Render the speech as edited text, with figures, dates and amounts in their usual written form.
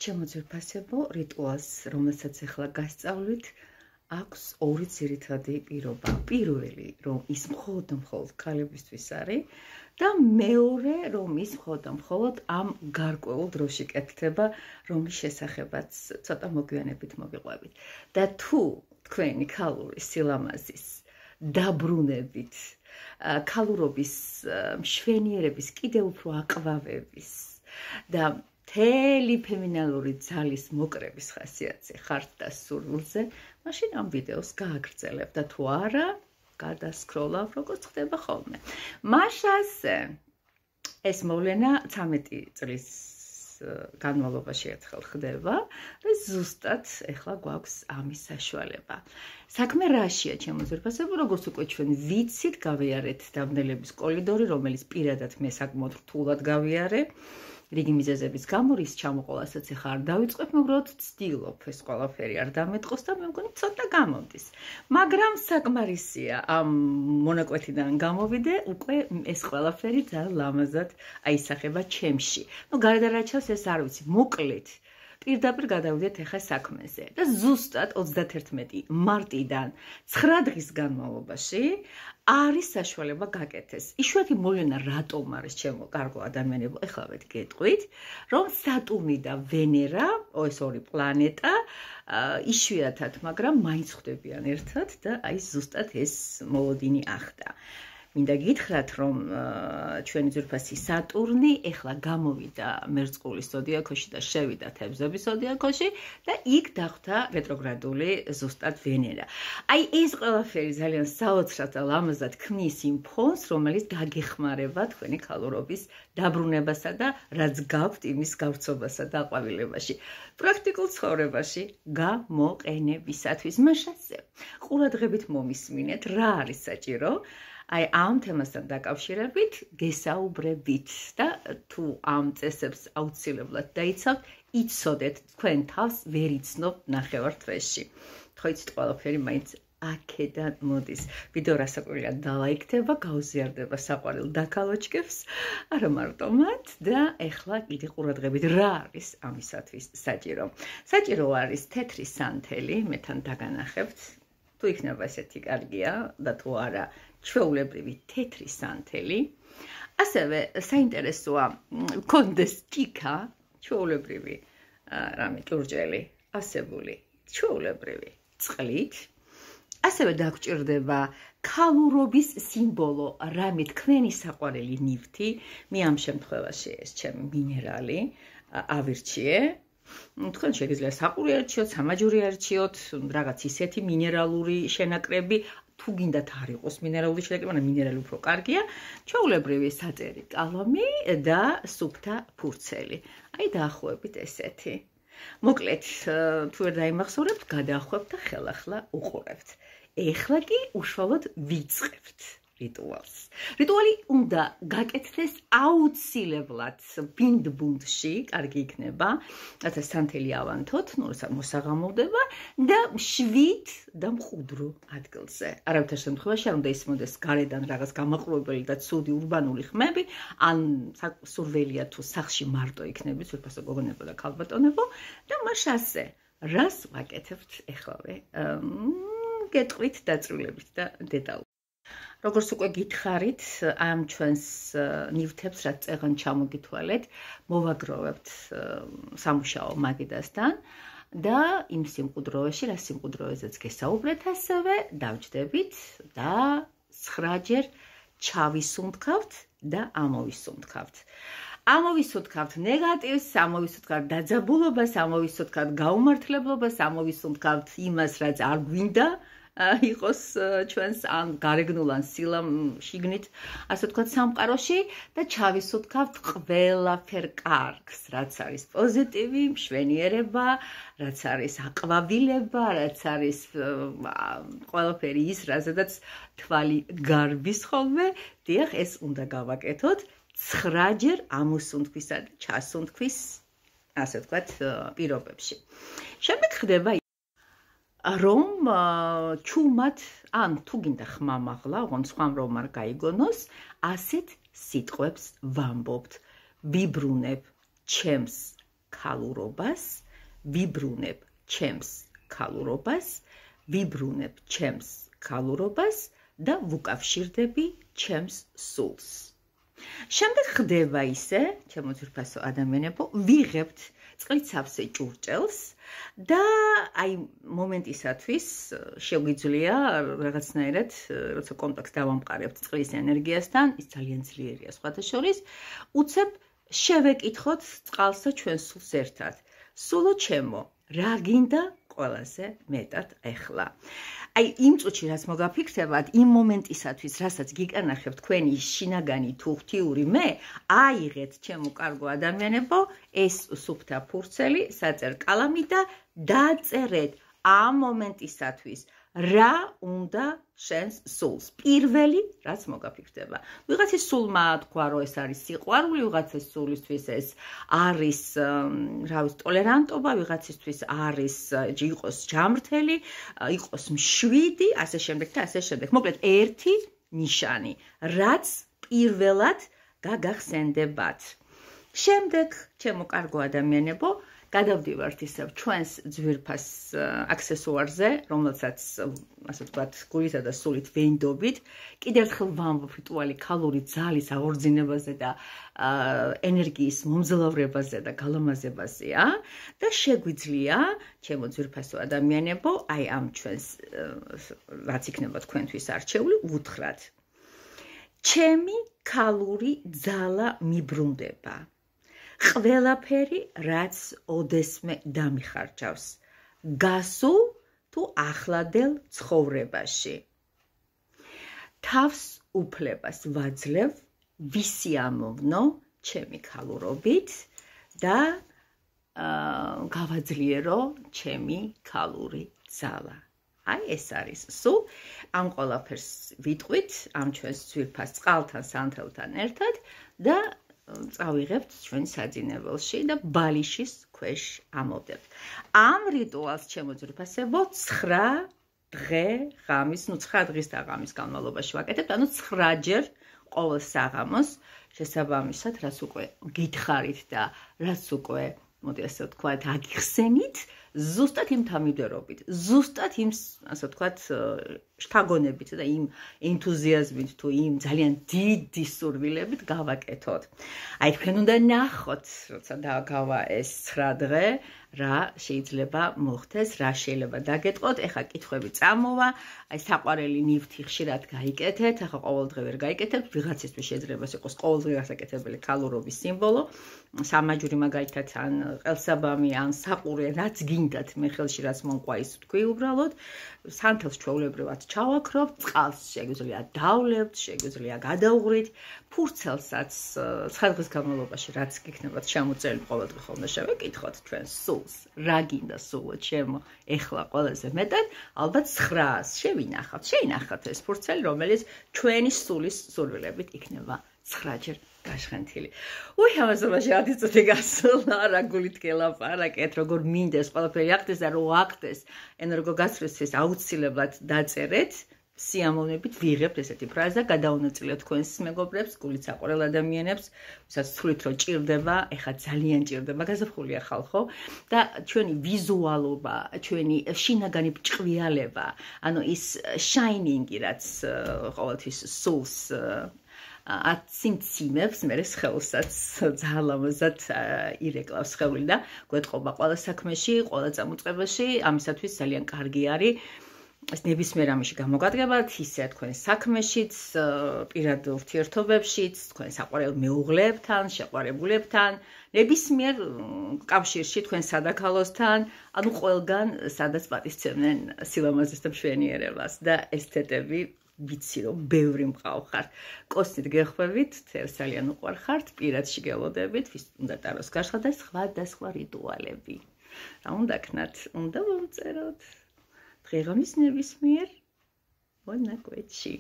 ჩემო ძვირფასებო, რიტუალს, რომელსაც ახლა გასწავლით, აქვს ორი ძირითადი პირობა. პირველი, რომ ის მხოლოდ ქალებისთვის არის და მეორე, რომ ის მხოლოდ ამ გარკვეულ დროში კეთდება, რომლის შესახებაც ცოტა მოგვიანებით მოგიყვებით. და თუ თქვენი ქალური სილამაზის დაბრუნებით, ქალურობის მშვენიერების კიდევ უფრო აყვავების და მთელი ფემინალური ძალის მოკრების ხასიათზე ხართ და სურვილზე, მაშინ ამ ვიდეოს გააგრძელებ და თუ არა, გადასკროლავ, როგორც ხდება ხოლმე. მაშასე ეს მოვლენა 13 წლის განმავლობაში ერთხელ ხდება და ზუსტად ეხლა გვაქვს ამის საშუალება. საქმე რაშია, ჩემო ძვირფასებო, როგორც უკვე ჩვენ ვიცით, გავიარეთ დამნელების კორიდორი, რომელიც პირადად მე საკმაოდ რთულად გავიარე. რიგი მიზეზების გამო, რის ჩამოყოლასაც ახლა არ დავიწყებ, უბრალოდ ვცდილობ ეს ყველაფერი არ დამეტყოს და მე მგონი ცოტა გამომდის. მაგრამ საკმარისია ამ მონაკვეთიდან გამოვიდე, უკვე ეს ყველაფერი ძალიან ლამაზად აისახება ჩემში. გარდა რაჩას ეს არ ვიცი, მოკლედ პირდაპირ გადავიდეთ ახლა საქმეზე და ზუსტად 31 მარტიდან 9 დღის განმავლობაში არის საშუალება გაკეთეს. იშვიათი მოვლენა რატომ არის, ჩემო კარგო ადამიანებო, ეხლავეთ გეტყვით, რომ სატურნი და ვენერა, ეს ორი პლანეტა, იშვიათად, მაგრამ მაინც ხვდებიან ერთად და აი ზუსტად ეს მოლოდინი ახდა. მინდა გითხრათ, რომ ჩვენი ძვირფასი სატურნი ეხლა გამოვიდა მერწყულის ზოდიაქოში და შევიდა თევზების ზოდიაქოში და იქ დახვდა რეტროგრადული ზუსტად ვენერა. აი ეს ყველაფერი ძალიან საოცრად და ლამაზად ქმნის იმ ფონს, რომელიც დაგეხმარება თქვენი ქალურობის დაბრუნებასა და რაც გაქვთ იმის გავრცობასა და აყვავილებაში. პრაქტიკულ ცხოვრებაში გამოყენებისათვის. მაშასე ყურადღებით მომისმინეთ, რა არის საჭირო აი ამ თემასთან დაკავშირებით გესაუბრებით და თუ ამ წესებს აუცილებლად დაიცავთ, იცოდეთ თქვენ თავს ვერ იცნობ ნახევარ-თვეში. ხო იცით ყველაფერი მაინც აქედან მოდის. ვიდეო რასაკვირველია დალაიქდება, გაუზიარდება საყვარელ დაქალოჩკებს, არა მარტო მათ და ეხლა კიდე ყურადღებით რა არის ამისათვის საჭირო. საჭირო არის თეთრი სანთელი, მე თან დაგანახებთ. თუ იქნება ესეთი კარგია და თუ არა ჩვეულებრივი თეთრი სანთელი. ასევე საინტერესოა გქონდეს ჭიქა, ჩვეულებრივი რამე ჭურჭელი, ასებული, ჩვეულებრივი წყლით. ასევე დაგჭირდება ქალურობის სიმბოლო, რამე თქვენი საყვარელი ნივთი, მე ამ შემთხვევაში ეს ჩემი მინერალი ავირჩიე. თქვენ შეგიძლია საყური არჩიოთ, სამაჯური არჩიოთ, რაღაც ისეთი მინერალური შენაკრები, თუ გინდათ არ იყოს მინერალური შენაკრები, მაგრამ მინერალი უფრო კარგია, ჩვეულებრივი საჭერი კალამი და სუფთა ფურცელი. აი დაახლოებით ესეთი. მოკლედ, თუ ვერ დაიმახსოვრებთ, გადაახვევთ და ხელახლა უყურებთ. ეხლა კი უშუალოდ ვიწყებთ რიტუალს. რიტუალი უნდა გაკეთდეს აუცილებლად ბინდ-ბუნდში, კარგი იქნება, რათა სანთელი ავანთოთ, მოსაღამოვდება და მშვიდ და მყუდრო ადგილზე. არავითარ შემთხვევაში არ უნდა ისმოდეს გარედან რაღაც გამაყურებელი და ცუდი ურბანული ხმები, ან სურველია თუ სახლში მარტო იქნებით, ძვირფასო გოგონებო და ქალბატონებო და მაშასე რას ვაკეთებთ ეხლავე? გეტყვით დაწვრილებით და დეტალურად. როგორც უკვე გითხარით, ამ ჩვენს ნივთებს, რაც წეღან ჩამოგითვალეთ, მოვაგროვებთ სამუშაო მაგიდასთან და იმ სიმყუდროებში, რა სიმყუდროებზეც გესაუბრეთ ასევე, დავჯდებით და 9 ჯერ ჩავისუნთქავთ და ამოვისუნთქავთ. ამოვისუნთქავთ ნეგატივს, ამოვისუნთქავთ დაძაბულობას, ამოვისუნთქავთ გაუმართლებლობას, ამოვისუნთქავთ იმას, რაც არ გვინდა იყოს ჩვენს ან გარეგნულ ან შიგნით, ასე ვთქვათ, სამყაროში და ჩავისუნთქავთ ყველაფერ კარგს, რაც არის პოზიტივი, მშვენიერება, რაც არის აყვავილება, რაც არის ყველაფერი ის, რაზედაც თვალი გარბის ხოლმე, დიახ, ეს უნდა გავაკეთოთ 9 ჯერ ამოსუნთქვისა და ჩასუნთქვის, ასე ვთქვათ, პირობებში. შემდეგ ხდება რომ ჩუმად, ან თუ გინდა ხმამაღლა, ოღონდ სხვა რომ არ გაიგონოს, ასეთ სიტყვებს ვამბობთ. ვიბრუნებ ჩემს ქალურობას, ვიბრუნებ ჩემს ქალურობას, ვიბრუნებ ჩემს ქალურობას და ვუკავშირდები ჩემს სულს. შემდეგ ხდება ისე, ჩემო ძვირფასო ადამიანებო, ვიღებთ წყლიცავსე ჭურჭელს და აი მომენტისათვის შეგვიძლია რაღაცნაირად, როცა კონტაქტს დავამყარებთ წყლის ენერგიასთან, ის ძალიან ძლიერია სხვათა შორის, უცებ შევეკითხოთ წყალსა ჩვენ სულს ერთად. სულო ჩემო, რა გინდა ყველაზე მეტად ეხლა? აი იმ წუთში რაც მოგაფიქრდებათ, იმ მომენტისათვის, რასაც გიკანახებთ თქვენი შინაგანი თუ ღვთიური მე, აიღეთ ჩემო კარგო ადამიანებო, ეს სუფთა ფურცელი, საწერ კალამი და დაწერეთ ამ მომენტისათვის, რა უნდა შენს სულს. პირველი, რაც მოგაფიქრდება. ვიღაცის სულმა თქვა, რომ ეს არის სიყვარული, ვიღაცის სულისთვის ეს არის, ტოლერანტობა, ვიღაცისთვის არის იყოს ჯამრთელი, იყოს მშვიდი, ასე შემდეგ და ასე შემდეგ. მოკლედ, ერთი ნიშანი, რაც პირველად გაგახსენდებათ. შემდეგ, ჩემო კარგო ადამიანებო, გადავდივართ ისევ ჩვენს ძვირფას აქსესუარზე, რომელსაც, ასე ვთქვათ, გულისა და სულით ვენდობით. კიდევ ერთხელ ვამბობ რიტუალი ქალური ძალის აღორძინებაზე და ენერგიის მომძლავრებაზე და გალამაზებაზეა და შეგვიძლია, ჩემო ძვირფასო ადამიანებო, აი ამ ჩვენს რაც იქნება თქვენთვის არჩეული, უთხრათ. ჩემი ქალური ძალა მიბრუნდება. ყველაფერი, რაც ოდესმე დამიხარჯავს, გასულ თუ ახლადელ ცხოვრებაში. თავს უფლებას ვაძლევ, ვისი ამოვნო ჩემი ქალურობით და გავაძლიერო ჩემი ქალური ძალა. აი ეს არის სულ ამ ყველაფერს ვიტყვით, ამ ჩვენს ძვირფას წყალთან, სანთელთან ერთად და წავიღებთ ჩვენ საძინებელში და ბალიშის ქვეშ ამოვდებთ. ამ რიტუალს ჩემო ძვირფასებო 9 დღე ღამის, 9 დღის და ღამის განმავლობაში ვაკეთებთ, ანუ 9-ჯერ ყოველ საღამოს, შესაბამისად, რაც უკვე გითხარით და რაც უკვე, მოდი ასე ვთქვათ, აგიხსენით, ზუსტად იმ თამიდერობით, ზუსტად იმ, ასე ვთქვათ, შთაგონებით და იმ ენთუზიაზმით თუ იმ ძალიან დიდი სურვილებით გავაკეთოთ. აი თქვენ უნდა ნახოთ, როცა დაგავა ეს 9 დღე, რა შეიძლება მოხდეს, რა შეიძლება დაგეტყოთ. ეხლა კითხვები წამოვა, აი საყვარელი ნივთი ხშირად გაიკეთეთ, ეხლა ყოველდღე ვერ გაიკეთებთ, ვიღაცისთვის შეიძლება იყოს ყოველდღე გასაკეთებელი ქალურობის სიმბოლო, სამაჯური მაგალითად ან ყელსაბამი ან საყურე, რაც გინდათ, მე ხელში რაც მომყვა ის თქვი უბრალოდ, სანთელს ჩვეულებრივად ჩავაქრობთ, წყალს შეგვიძლია დავლებთ, შეგვიძლია გადავღვრით, ფურცელსაც 9 დღის განმავლობაში რაც გიქნებათ ჩამოწერილი ყოველდღე ხოლმე შევეკითხოთ ჩვენს სულს, რა გინდა სულო ჩემო, ეხლა ყველაზე მეტად, ალბათ 900-ს შევინახავთ, შეინახავთ ეს ფურცელი, რომელიც ჩვენი სულის სურვილებით იქნება 9-ჯერ გაშხენთილი. უი, ამასობაში 10 წუთი გასულა, რა გულით გელაპარაკეთ, როგორ მინდეს ყველაფერი ახდეს და რო ახდეს ენერგოგაცვლისთვის აუცილებლად დაწერეთ, სიამოვნებით ვიღებთ ესეთი ფრაზა, გადაუნაწილეთ თქვენს მეგობრებს, გულით საყვარელ ადამიანებს, ვისაც თვლით რომ ჭირდება, ეხლა ძალიან ჭირდება, გაზაფხულია ხალხო და ჩვენი ვიზუალობა, ჩვენი შინაგანი ბრჭყვიალება, ანუ ის შაინინგი, რაც ყოველთვის სულს აციმციმებს, მე სხეულსაც ძალიან ლამაზად ირეკლავს სხეული და გვეთყობა ყველა საქმეში, ყველა წამოწყებაში, ამისათვის ძალიან კარგი არის ეს ნებისმიერ ამაში გამოგადგებათ, ისე თქვენ საქმეშიც, პირად ურთიერთობებშიც, თქვენ საყვარელ მეუღლებთან, შეყვარებულებთან, ნებისმიერ კავშირში თქვენ სადაქალოსთან, ანუ ყველგან, სადაც პატივცემენ სილამაზეს და მშვენიერებას და ესთეტები ვიცი რომ ბევრი მყავხართ. კოსნით გეხვევით, ძალიან უყვარხართ, პირად შეგელოდებით, ვის უნდა ტაროს გაშხა და სხვა რიტუალები. რა უნდა ქნათ? უნდა მომწეროთ. დღეღამის ნებისმიერ მონაკვეთში.